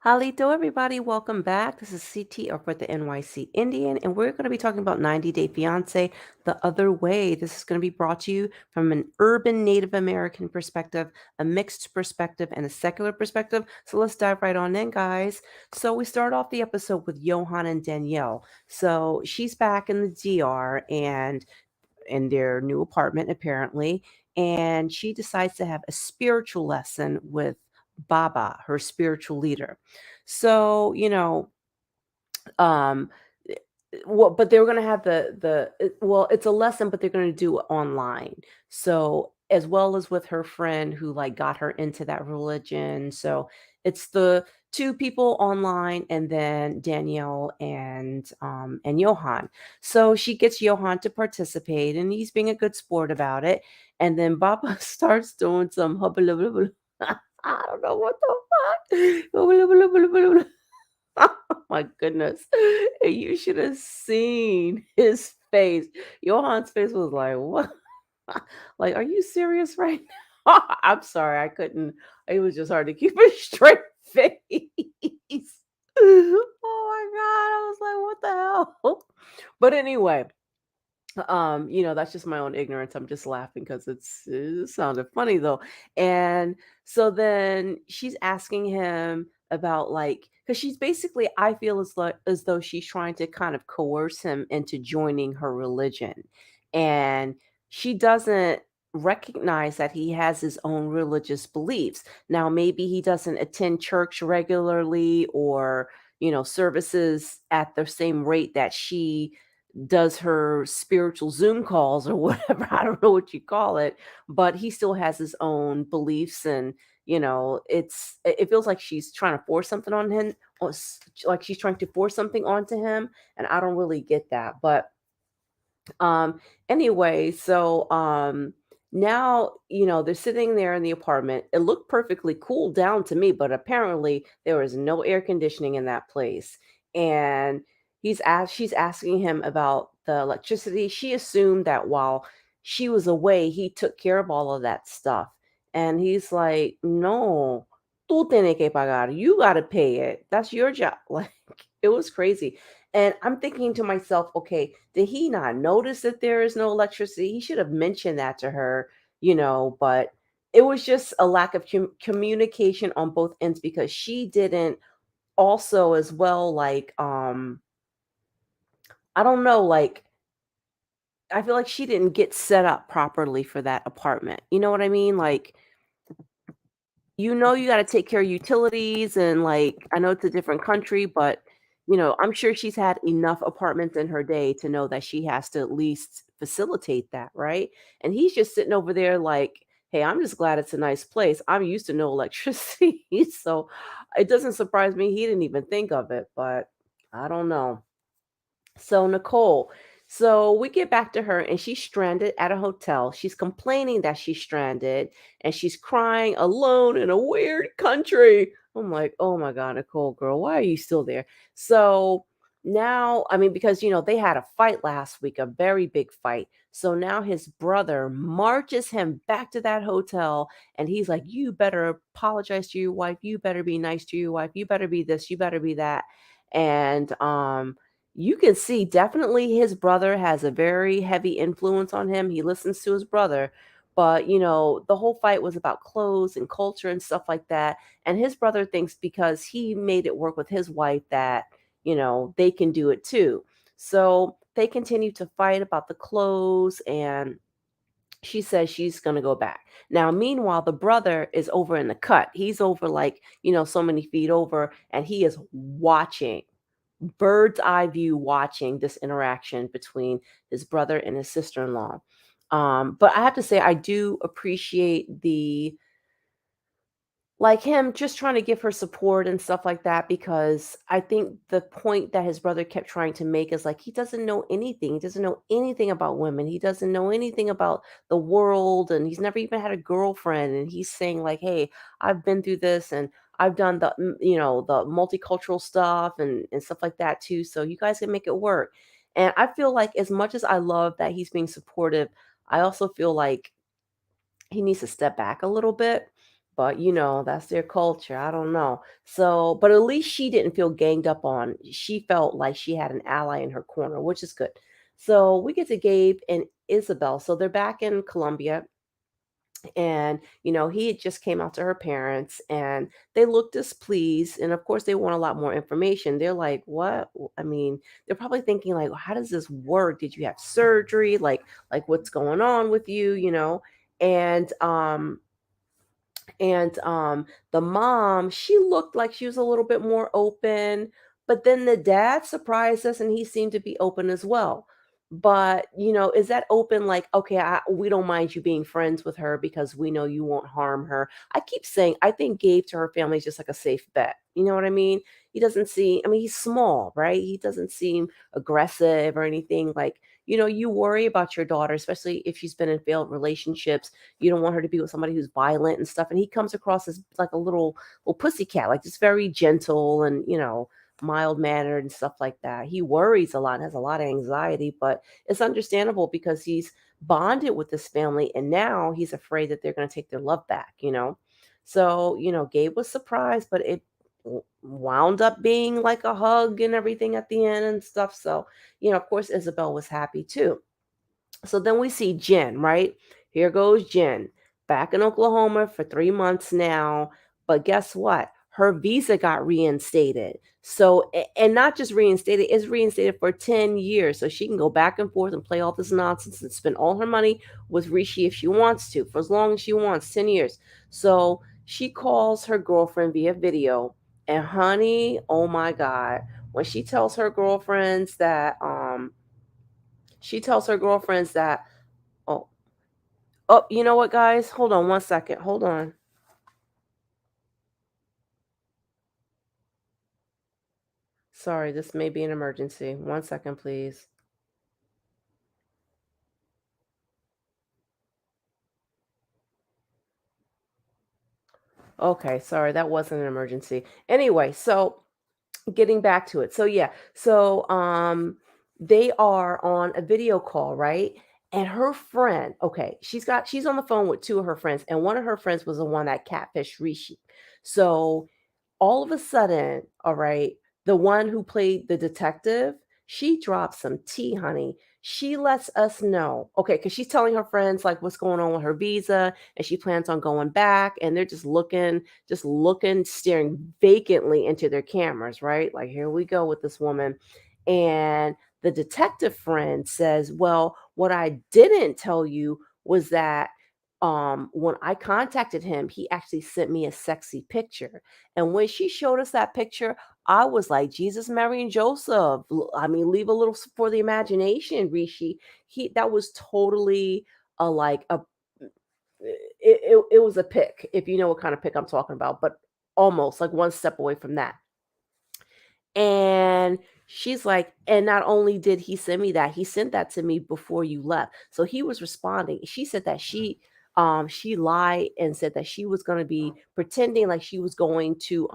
Halito, everybody, welcome back. This is CT over at the NYC Indian, and we're going to be talking about 90 Day Fiance the other way. This is going to be brought to you from an urban Native American perspective, a mixed perspective, and a secular perspective. So let's dive right on in, guys. So we start off the episode with Johan and Danielle. So she's back in the DR and in their new apartment, apparently, and she decides to have a spiritual lesson with Baba, her spiritual leader. So, um, well, but they were gonna have well, it's a lesson, but they're gonna do it online. So, as well as with her friend who, like, got her into that religion. So, it's the 2 people online and then Danielle and Johan. So, she gets Johan to participate, and he's being a good sport about it, and then Baba starts doing some hubba lubba lubba. I don't know what the fuck. Hubba lubba lubba lubba lubba. Oh my goodness. And you should have seen his face. Johan's face was like, "What? Like, are you serious right now?" I'm sorry, I couldn't. It was just hard to keep a straight face. Oh my god, I was like, "What the hell?" But anyway, that's just my own ignorance. I'm just laughing because it sounded funny though. And so then she's asking him about, like, because she's basically, I feel as though she's trying to kind of coerce him into joining her religion. And she doesn't recognize that he has his own religious beliefs. Now, maybe he doesn't attend church regularly or, services at the same rate that she does her spiritual Zoom calls or whatever. I don't know what you call it, but he still has his own beliefs, and it feels like she's trying to force something on him, like she's trying to force something onto him, and I don't really get that. But um, anyway, so now, they're sitting there in the apartment. It looked perfectly cool down to me, but apparently there was no air conditioning in that place. And she's asking him about the electricity. She assumed that while she was away, he took care of all of that stuff. And he's like, "No, tú tienes que pagar. You gotta pay it. That's your job." Like, it was crazy. And I'm thinking to myself, okay, did he not notice that there is no electricity? He should have mentioned that to her, but it was just a lack of communication on both ends because she didn't also as well, like, I don't know, like, I feel like she didn't get set up properly for that apartment. You know what I mean? Like, you gotta take care of utilities and, like, I know it's a different country, but, I'm sure she's had enough apartments in her day to know that she has to at least facilitate that, right? And he's just sitting over there like, "Hey, I'm just glad it's a nice place. I'm used to no electricity." So, it doesn't surprise me he didn't even think of it, but I don't know. So, Nicole, so we get back to her and she's stranded at a hotel. She's complaining that she's stranded and she's crying alone in a weird country. I'm like, "Oh my God, Nicole, girl, why are you still there?" So now, I mean, because, they had a fight last week, a very big fight. So now his brother marches him back to that hotel and he's like, "You better apologize to your wife. You better be nice to your wife. You better be this. You better be that." And, you can see definitely his brother has a very heavy influence on him. He listens to his brother, but the whole fight was about clothes and culture and stuff like that. And his brother thinks because he made it work with his wife that, they can do it too. So they continue to fight about the clothes, and she says she's going to go back. Now, meanwhile, the brother is over in the cut. He's over, like, so many feet over, and he is watching, bird's eye view, watching this interaction between his brother and his sister-in-law. But I have to say, I do appreciate him just trying to give her support and stuff like that, because I think the point that his brother kept trying to make is like he doesn't know anything. He doesn't know anything about women. He doesn't know anything about the world, and he's never even had a girlfriend. And he's saying like, "Hey, I've been through this, and I've done the multicultural stuff and stuff like that too. So you guys can make it work." And I feel like as much as I love that he's being supportive, I also feel like he needs to step back a little bit. but that's their culture. I don't know. So, but at least she didn't feel ganged up on. She felt like she had an ally in her corner, which is good. So we get to Gabe and Isabel. So they're back in Colombia, and he had just came out to her parents, and they looked displeased, and of course they want a lot more information. They're like, what? I mean, they're probably thinking like, how does this work? Did you have surgery? Like what's going on with you? And the mom, she looked like she was a little bit more open, but then the dad surprised us and he seemed to be open as well. But, is that open like, okay, we don't mind you being friends with her because we know you won't harm her. I keep saying, I think Gabe to her family is just like a safe bet. You know what I mean? He doesn't seem, I mean, he's small, right? He doesn't seem aggressive or anything. Like, you worry about your daughter, especially if she's been in failed relationships. You don't want her to be with somebody who's violent and stuff. And he comes across as like a little pussycat, like just very gentle and mild mannered and stuff like that. He worries a lot and has a lot of anxiety, but it's understandable because he's bonded with this family and now he's afraid that they're going to take their love back. So Gabe was surprised, but it wound up being like a hug and everything at the end and stuff. So of course Isabel was happy too. So then we see Jen, right? Here goes Jen, back in Oklahoma for 3 months now. But guess what? Her visa got reinstated. So, and not just reinstated, it's reinstated for 10 years. So she can go back and forth and play all this nonsense and spend all her money with Rishi if she wants to, for as long as she wants, 10 years. So she calls her girlfriend via video. And honey, oh my God, when she tells her girlfriends that oh, oh, you know what, guys? Hold on one second. Hold on. Sorry, this may be an emergency. One second, please. Okay, sorry, that wasn't an emergency. Anyway, so getting back to it. So yeah, so they are on a video call, right? And her friend, okay, she's on the phone with two of her friends, and one of her friends was the one that catfished Rishi. So all of a sudden, all right, the one who played the detective, she drops some tea, honey. She lets us know, okay, because she's telling her friends like what's going on with her visa, and she plans on going back, and they're just looking, staring vacantly into their cameras, right? Like, here we go with this woman. And the detective friend says, well, what I didn't tell you was that when I contacted him, he actually sent me a sexy picture. And when she showed us that picture, I was like, Jesus, Mary, and Joseph. I mean, leave a little for the imagination, Rishi. That was totally a like a it was a pick, if you know what kind of pick I'm talking about, but almost like one step away from that. And she's like, and not only did he send me that, he sent that to me before you left. So he was responding. She said that she lied and said that she was going to be pretending like she was going to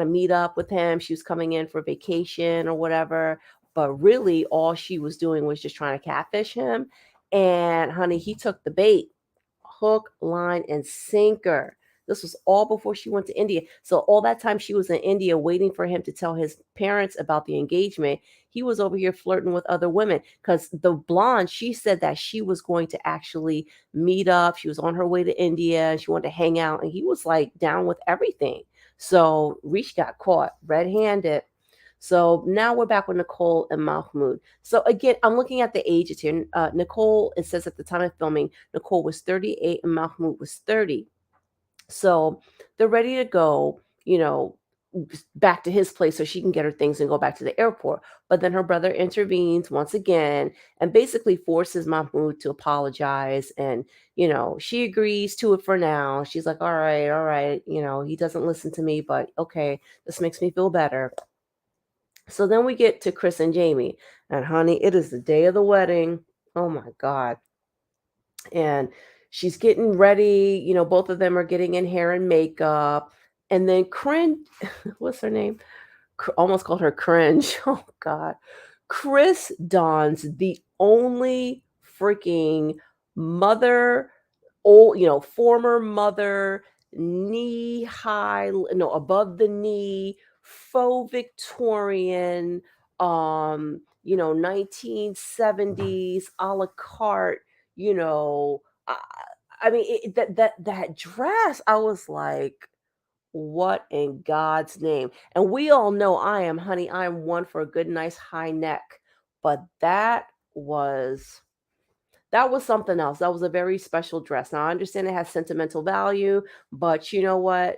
meet up with him. She was coming in for vacation or whatever. But really all she was doing was just trying to catfish him. And honey, he took the bait, hook, line, and sinker. This was all before she went to India. So all that time she was in India waiting for him to tell his parents about the engagement, he was over here flirting with other women. Because the blonde, she said that she was going to actually meet up. She was on her way to India. She wanted to hang out, and he was like down with everything. So Reach got caught red-handed. So now we're back with Nicole and Mahmoud. So again, I'm looking at the ages here. Nicole, it says at the time of filming, Nicole was 38 and Mahmoud was 30. So they're ready to go, back to his place so she can get her things and go back to the airport. But then her brother intervenes once again and basically forces Mahmoud to apologize. And, she agrees to it for now. She's like, all right. He doesn't listen to me, but okay, this makes me feel better. So then we get to Chris and Jamie. And honey, it is the day of the wedding. Oh my God. And she's getting ready. Both of them are getting in hair and makeup. And then what's her name? Almost called her cringe. Oh God. Chris dons the only freaking mother. old, former mother, knee high, no, above the knee, faux Victorian, 1970s a la carte, you know. I, I mean, that dress, I was like, what in God's name? And we all know honey, I am one for a good, nice high neck. But that was something else. That was a very special dress. Now I understand it has sentimental value, but you know what?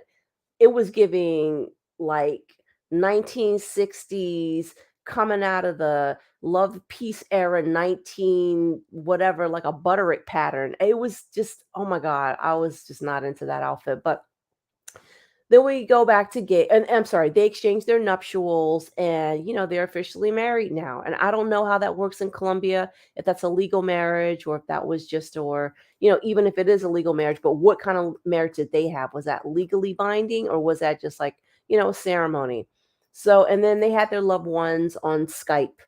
It was giving like 1960s, coming out of the love peace era, 19 whatever, like a butterick pattern. It was just, oh my God, I was just not into that outfit. But then we go back to gay, and I'm sorry, they exchanged their nuptials, and they're officially married now. And I don't know how that works in Colombia, if that's a legal marriage or if that was just, or even if it is a legal marriage, but what kind of marriage did they have? Was that legally binding, or was that just like, a ceremony? So, and then they had their loved ones on Skype,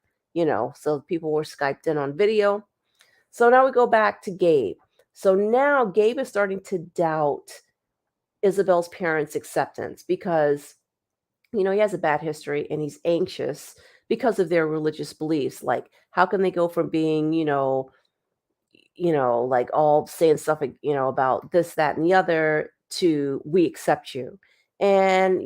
so people were Skyped in on video. So now we go back to Gabe. So now Gabe is starting to doubt Isabel's parents' acceptance because, he has a bad history and he's anxious because of their religious beliefs. Like, how can they go from being, like all saying stuff like, about this, that, and the other to we accept you. And,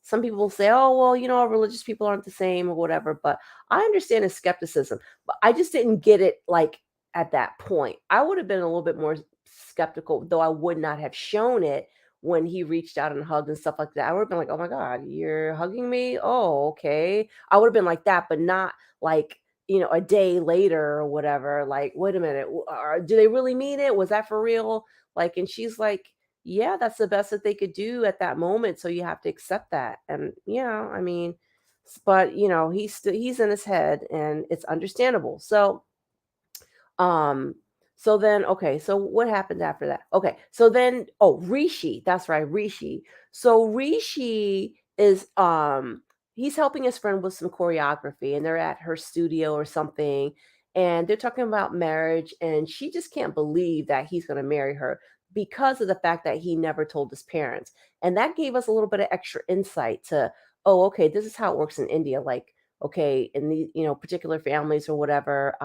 some people will say, oh, well, religious people aren't the same or whatever. But I understand his skepticism, but I just didn't get it like at that point. I would have been a little bit more skeptical, though I would not have shown it when he reached out and hugged and stuff like that. I would have been like, oh my God, you're hugging me? Oh, okay. I would have been like that, but not like, a day later or whatever, like, wait a minute, do they really mean it? Was that for real? Like, and she's like, yeah, that's the best that they could do at that moment. So you have to accept that. And yeah, I mean, but he's in his head and it's understandable. Um, so then, okay, so what happened after that? Okay, so then, oh, Rishi, that's right, Rishi. So Rishi is he's helping his friend with some choreography, and they're at her studio or something, and they're talking about marriage, and she just can't believe that he's gonna marry her because of the fact that he never told his parents. And that gave us a little bit of extra insight to, oh, okay, this is how it works in India. Like, okay, in the particular families or whatever,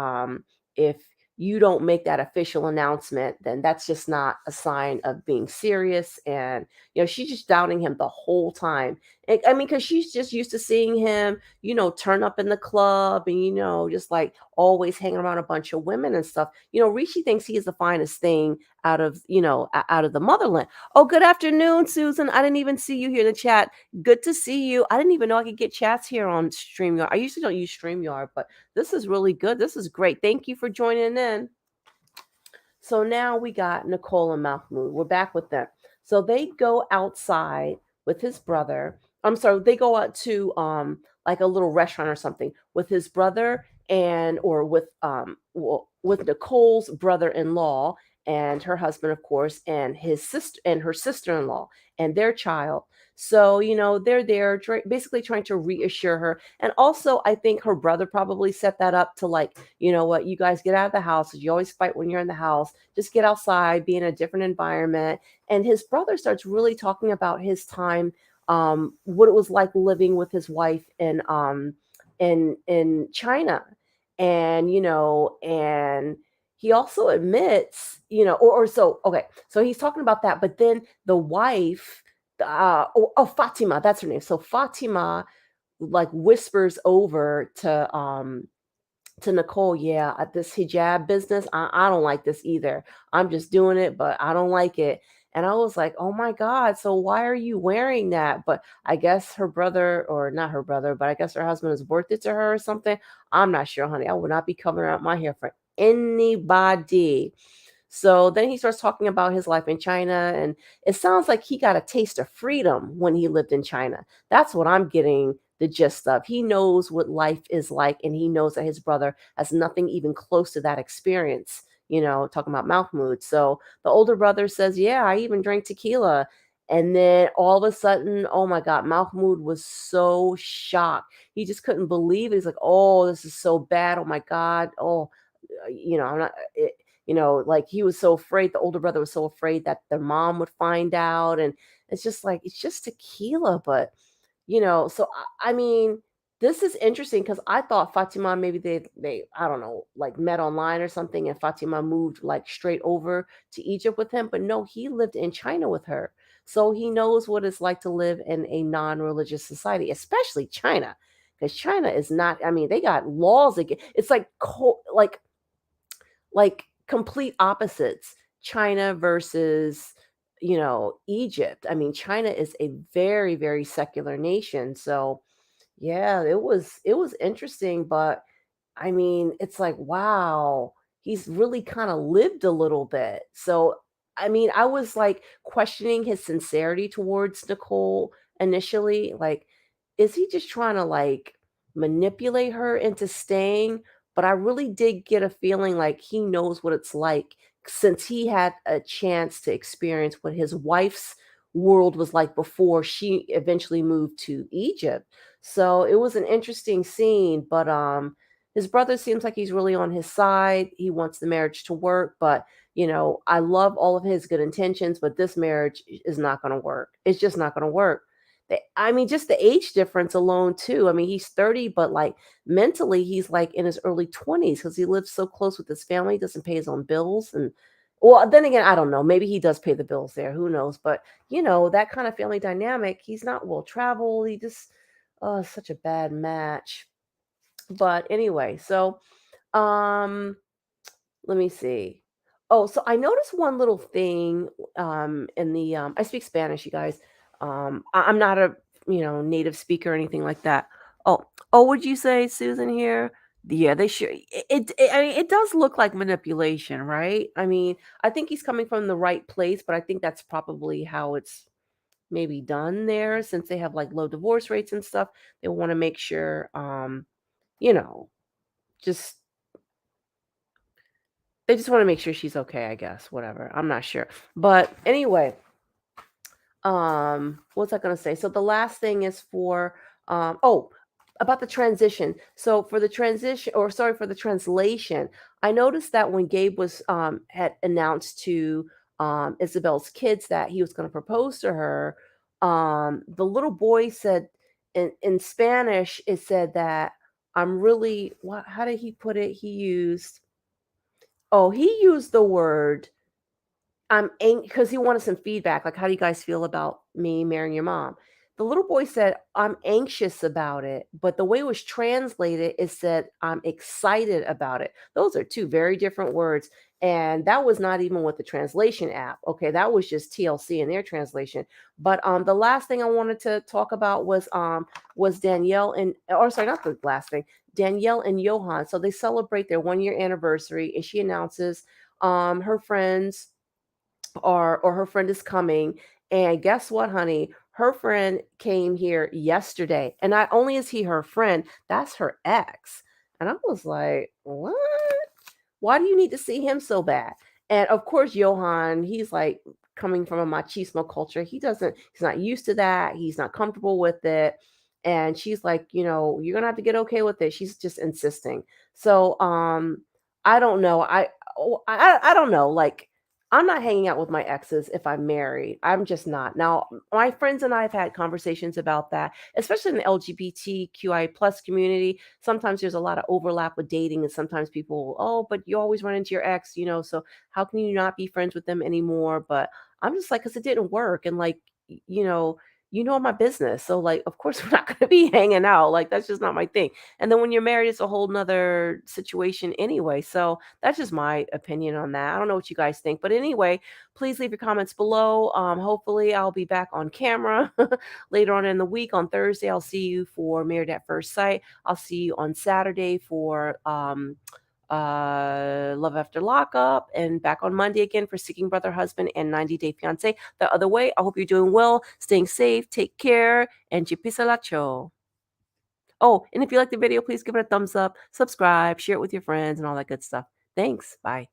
if you don't make that official announcement, then that's just not a sign of being serious. And, she's just doubting him the whole time. I mean, because she's just used to seeing him, turn up in the club and, just like always hanging around a bunch of women and stuff. Rishi thinks he is the finest thing out of, out of the motherland. Oh, good afternoon, Susan. I didn't even see you here in the chat. Good to see you. I didn't even know I could get chats here on StreamYard. I usually don't use StreamYard, but this is really good. This is great. Thank you for joining in. So now we got Nicole and Mahmoud. We're back with them. So they go outside with his brother. I'm sorry, they go out to like a little restaurant or something with his brother and or with Nicole's brother-in-law and her husband, of course, and his sister and her sister-in-law and their child. So, they're there basically trying to reassure her. And also, I think her brother probably set that up to like, you know what, you guys get out of the house. You always fight when you're in the house. Just get outside, be in a different environment. And his brother starts really talking about his time, what it was like living with his wife in China. And, and he also admits, or so okay. So he's talking about that, but then the wife, Fatima, that's her name. So Fatima like whispers over to Nicole, yeah, this hijab business, I don't like this either. I'm just doing it, but I don't like it. And I was like, oh my God, so why are you wearing that? But I guess her brother, or not her brother, but I guess her husband is worth it to her or something. I'm not sure, honey. I would not be covering out my hair for anybody. So then he starts talking about his life in China, and it sounds like he got a taste of freedom when he lived in China. That's what I'm getting the gist of. He knows what life is like, and he knows that his brother has nothing even close to that experience, talking about Mahmoud. So the older brother says, yeah, I even drank tequila. And then all of a sudden, oh my God, Mahmoud was so shocked. He just couldn't believe it. He's like, oh, this is so bad. Oh my God. Oh, I'm not. like he was so afraid, the older brother was so afraid that the mom would find out. And it's just like, it's just tequila. But so I mean, this is interesting because I thought Fatima, maybe they I don't know, like met online or something, and Fatima moved like straight over to Egypt with him. But no, he lived in China with her. So he knows what it's like to live in a non-religious society, especially China. Because China is not, I mean, they got laws again. It's like complete opposites. China versus, Egypt. I mean, China is a very, very secular nation. So yeah, it was interesting. But I mean, it's like, wow, he's really kind of lived a little bit. So, I mean, I was like questioning his sincerity towards Nicole initially. Like, is he just trying to like manipulate her into staying? But I really did get a feeling like he knows what it's like since he had a chance to experience what his wife's world was like before she eventually moved to Egypt. So it was an interesting scene. But his brother seems like he's really on his side. He wants the marriage to work, but I love all of his good intentions, but this marriage is not going to work. It's just not going to work. I mean, just the age difference alone, too. I mean, he's 30, but like mentally, he's like in his early 20s because he lives so close with his family, doesn't pay his own bills. And well, then again, I don't know. Maybe he does pay the bills there. Who knows? But that kind of family dynamic, he's not well traveled. He just, oh, such a bad match. But anyway, so um let me see. Oh, so I noticed one little thing in the I speak Spanish, you guys. I'm not a, native speaker or anything like that. Oh, would you say Susan here? Yeah, they should. I mean, it does look like manipulation, right? I mean, I think he's coming from the right place, but I think that's probably how it's maybe done there since they have like low divorce rates and stuff. They want to make sure you know, just they just wanna make sure she's okay, I guess, whatever, I'm not sure. But anyway, what was I gonna say? So the last thing is for, about the transition. So for the transition, or sorry, for the translation, I noticed that when Gabe was, had announced to, Isabel's kids that he was gonna propose to her, the little boy said in Spanish, it said that, "I'm really" what how did he put it? He used the word, because he wanted some feedback, like, "How do you guys feel about me marrying your mom?" The little boy said, "I'm anxious about it," but the way it was translated, it said, "I'm excited about it." Those are 2 very different words, and that was not even with the translation app, okay? That was just TLC in their translation. But, the last thing I wanted to talk about was Danielle and or sorry, not the last thing, Danielle and Johan. So they celebrate their one-year anniversary, and she announces, her friends or her friend is coming. And guess what, honey? Her friend came here yesterday. And not only is he her friend, that's her ex. And I was like, what? Why do you need to see him so bad? And of course, Johan, he's like coming from a machismo culture. He's not used to that. He's not comfortable with it. And she's like, you're gonna have to get okay with it. She's just insisting. So I don't know. I don't know. Like, I'm not hanging out with my exes if I'm married. I'm just not. Now, my friends and I have had conversations about that, especially in the LGBTQI plus community. Sometimes there's a lot of overlap with dating, and sometimes people, oh, but you always run into your ex, so how can you not be friends with them anymore? But I'm just like, because it didn't work. And like, my business. So like, of course we're not gonna be hanging out. Like, that's just not my thing. And then when you're married, it's a whole nother situation anyway. So that's just my opinion on that. I don't know what you guys think. But anyway, please leave your comments below. Hopefully I'll be back on camera later on in the week. On Thursday, I'll see you for Married at First Sight. I'll see you on Saturday for Love After Lockup, and back on Monday again for Seeking Brother Husband and 90 Day Fiance. The other way, I hope you're doing well, staying safe, take care, and chipisalacho. Oh, and if you like the video, please give it a thumbs up, subscribe, share it with your friends, and all that good stuff. Thanks. Bye.